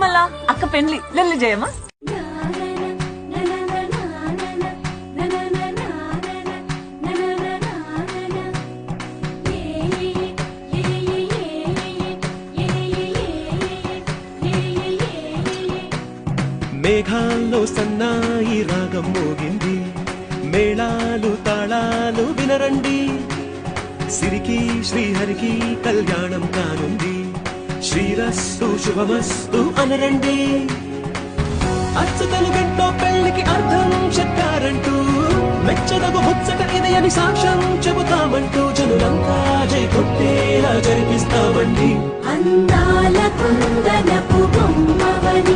మళ్ళా అక్క పెళ్లి లెల్లి చేయమా? మేఘాల్లో సన్నాయి రాగం మోగింది, మేళాలు తాళాలు వినరండి, సిరికి శ్రీహరికి కళ్యాణం కానుంది, శ్రీరస్తు శుభమస్తు అనరండి. అచ్చతలు గంటో పెళ్లికి అర్థం చెప్పారంటూ, మెచ్చదగు ముచ్చట ఇది అని సాక్ష్యం చెబుతామంటూ, జనులంతా జై కొట్టేలా జరిపిస్తామండి. అందాల కుందనపు బొమ్మవని